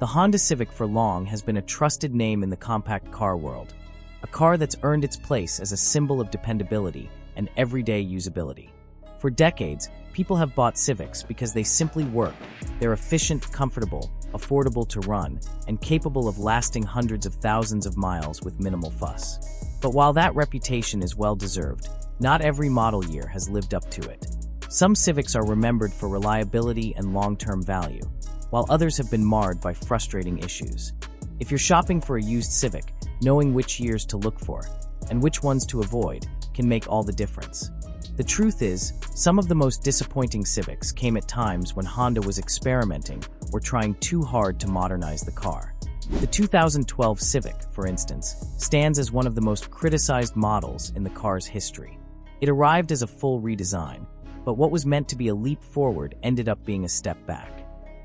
The Honda Civic for long has been a trusted name in the compact car world, a car that's earned its place as a symbol of dependability and everyday usability. For decades, people have bought Civics because they simply work. They're efficient, comfortable, affordable to run, and capable of lasting hundreds of thousands of miles with minimal fuss. But while that reputation is well-deserved, not every model year has lived up to it. Some Civics are remembered for reliability and long-term value, while others have been marred by frustrating issues. If you're shopping for a used Civic, knowing which years to look for and which ones to avoid can make all the difference. The truth is, some of the most disappointing Civics came at times when Honda was experimenting or trying too hard to modernize the car. The 2012 Civic, for instance, stands as one of the most criticized models in the car's history. It arrived as a full redesign, but what was meant to be a leap forward ended up being a step back.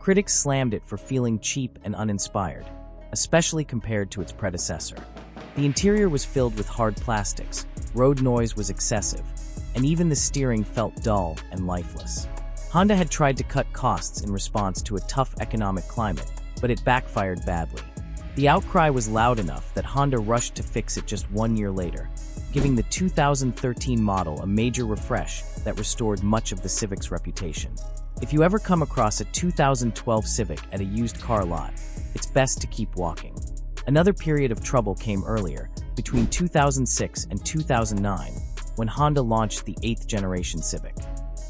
Critics slammed it for feeling cheap and uninspired, especially compared to its predecessor. The interior was filled with hard plastics, road noise was excessive, and even the steering felt dull and lifeless. Honda had tried to cut costs in response to a tough economic climate, but it backfired badly. The outcry was loud enough that Honda rushed to fix it just 1 year later, giving the 2013 model a major refresh that restored much of the Civic's reputation. If you ever come across a 2012 Civic at a used car lot, it's best to keep walking. Another period of trouble came earlier, between 2006 and 2009, when Honda launched the 8th generation Civic.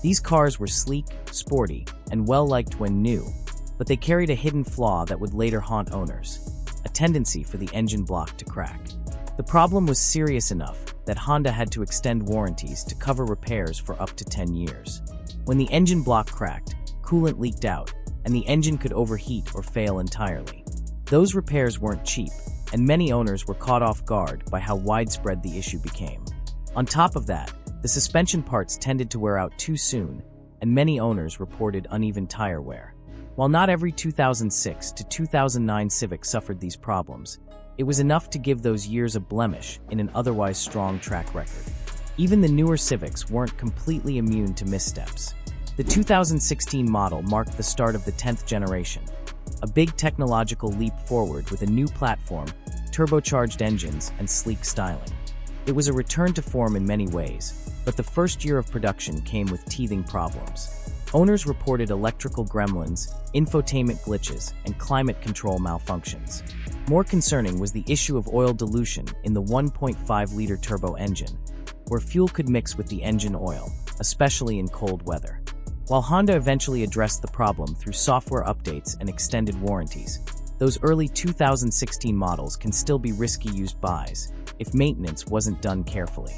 These cars were sleek, sporty, and well-liked when new, but they carried a hidden flaw that would later haunt owners: a tendency for the engine block to crack. The problem was serious enough that Honda had to extend warranties to cover repairs for up to 10 years. When the engine block cracked, coolant leaked out, and the engine could overheat or fail entirely. Those repairs weren't cheap, and many owners were caught off guard by how widespread the issue became. On top of that, the suspension parts tended to wear out too soon, and many owners reported uneven tire wear. While not every 2006 to 2009 Civic suffered these problems, it was enough to give those years a blemish in an otherwise strong track record. Even the newer Civics weren't completely immune to missteps. The 2016 model marked the start of the 10th generation, a big technological leap forward with a new platform, turbocharged engines, and sleek styling. It was a return to form in many ways, but the first year of production came with teething problems. Owners reported electrical gremlins, infotainment glitches, and climate control malfunctions. More concerning was the issue of oil dilution in the 1.5-liter turbo engine, where fuel could mix with the engine oil, especially in cold weather. While Honda eventually addressed the problem through software updates and extended warranties, those early 2016 models can still be risky used buys if maintenance wasn't done carefully.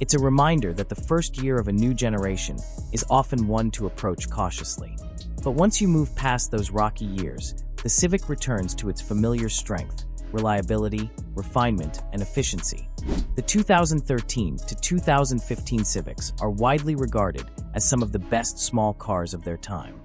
It's a reminder that the first year of a new generation is often one to approach cautiously. But once you move past those rocky years, the Civic returns to its familiar strength, reliability, refinement, and efficiency. The 2013 to 2015 Civics are widely regarded as some of the best small cars of their time.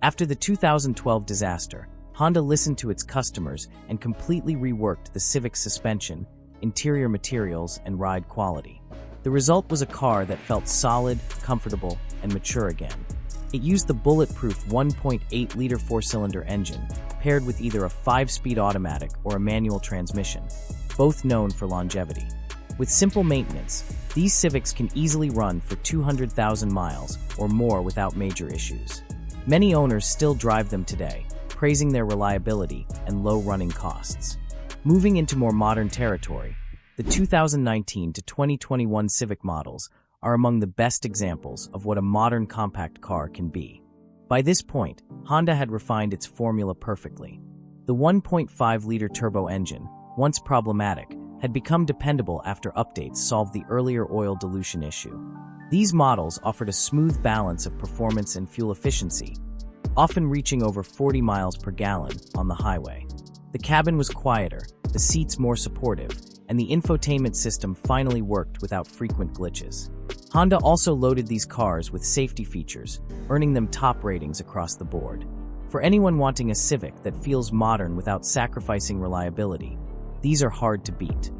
After the 2012 disaster, Honda listened to its customers and completely reworked the Civic's suspension, interior materials, and ride quality. The result was a car that felt solid, comfortable, and mature again. It used the bulletproof 1.8-liter four-cylinder engine, paired with either a 5-speed automatic or a manual transmission, both known for longevity. With simple maintenance, these Civics can easily run for 200,000 miles or more without major issues. Many owners still drive them today, praising their reliability and low running costs. Moving into more modern territory, the 2019 to 2021 Civic models are among the best examples of what a modern compact car can be. By this point, Honda had refined its formula perfectly. The 1.5-liter turbo engine, once problematic, had become dependable after updates solved the earlier oil dilution issue. These models offered a smooth balance of performance and fuel efficiency, often reaching over 40 miles per gallon on the highway. The cabin was quieter, the seats more supportive, and the infotainment system finally worked without frequent glitches. Honda also loaded these cars with safety features, earning them top ratings across the board. For anyone wanting a Civic that feels modern without sacrificing reliability, these are hard to beat.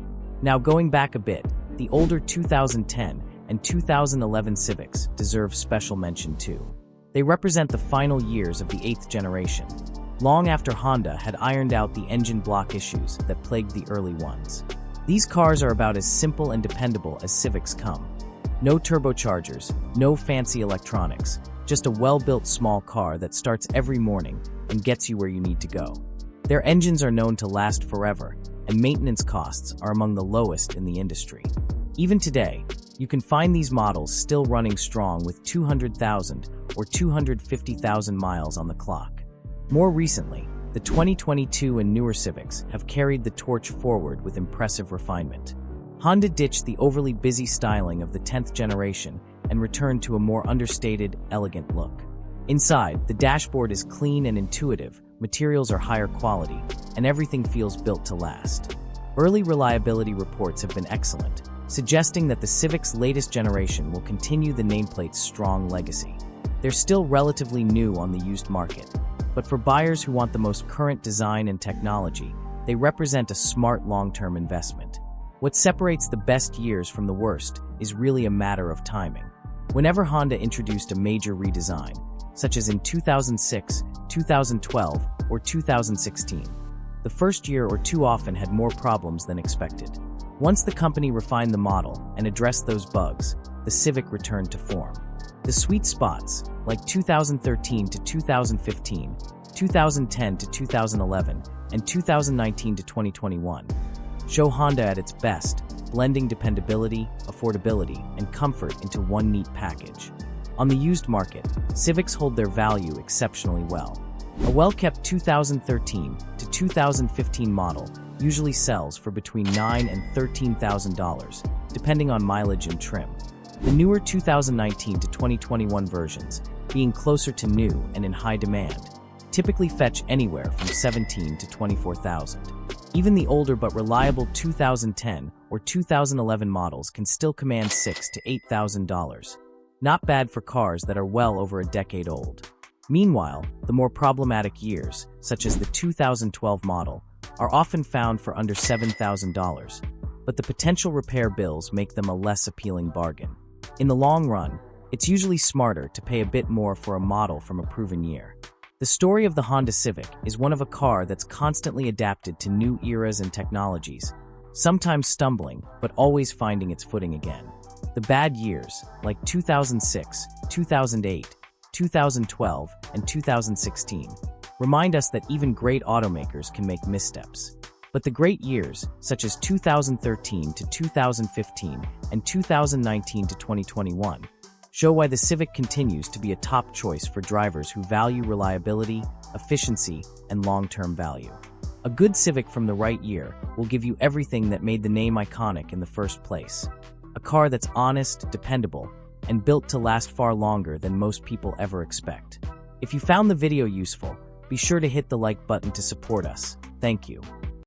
Now going back a bit, the older 2010 and 2011 Civics deserve special mention too. They represent the final years of the 8th generation. long after Honda had ironed out the engine block issues that plagued the early ones. These cars are about as simple and dependable as Civics come. No turbochargers, no fancy electronics, just a well-built small car that starts every morning and gets you where you need to go. Their engines are known to last forever, and maintenance costs are among the lowest in the industry. Even today, you can find these models still running strong with 200,000 or 250,000 miles on the clock. More recently, the 2022 and newer Civics have carried the torch forward with impressive refinement. Honda ditched the overly busy styling of the 10th generation and returned to a more understated, elegant look. Inside, the dashboard is clean and intuitive, materials are higher quality, and everything feels built to last. Early reliability reports have been excellent, suggesting that the Civic's latest generation will continue the nameplate's strong legacy. They're still relatively new on the used market, but for buyers who want the most current design and technology, they represent a smart long-term investment. What separates the best years from the worst is really a matter of timing. Whenever Honda introduced a major redesign, such as in 2006, 2012, or 2016, the first year or two often had more problems than expected. Once the company refined the model and addressed those bugs, the Civic returned to form. The sweet spots, like 2013 to 2015, 2010 to 2011, and 2019 to 2021, show Honda at its best, blending dependability, affordability, and comfort into one neat package. On the used market, Civics hold their value exceptionally well. A well-kept 2013 to 2015 model usually sells for between $9,000 and $13,000, depending on mileage and trim. The newer 2019 to 2021 versions, being closer to new and in high demand, typically fetch anywhere from $17,000 to $24,000. Even the older but reliable 2010 or 2011 models can still command $6,000 to $8,000. Not bad for cars that are well over a decade old. Meanwhile, the more problematic years, such as the 2012 model, are often found for under $7,000, but the potential repair bills make them a less appealing bargain. In the long run, it's usually smarter to pay a bit more for a model from a proven year. The story of the Honda Civic is one of a car that's constantly adapted to new eras and technologies, sometimes stumbling, but always finding its footing again. The bad years, like 2006, 2008, 2012, and 2016, remind us that even great automakers can make missteps. But the great years, such as 2013 to 2015 and 2019 to 2021, show why the Civic continues to be a top choice for drivers who value reliability, efficiency, and long-term value. A good Civic from the right year will give you everything that made the name iconic in the first place. A car that's honest, dependable, and built to last far longer than most people ever expect. If you found the video useful, be sure to hit the like button to support us. Thank you.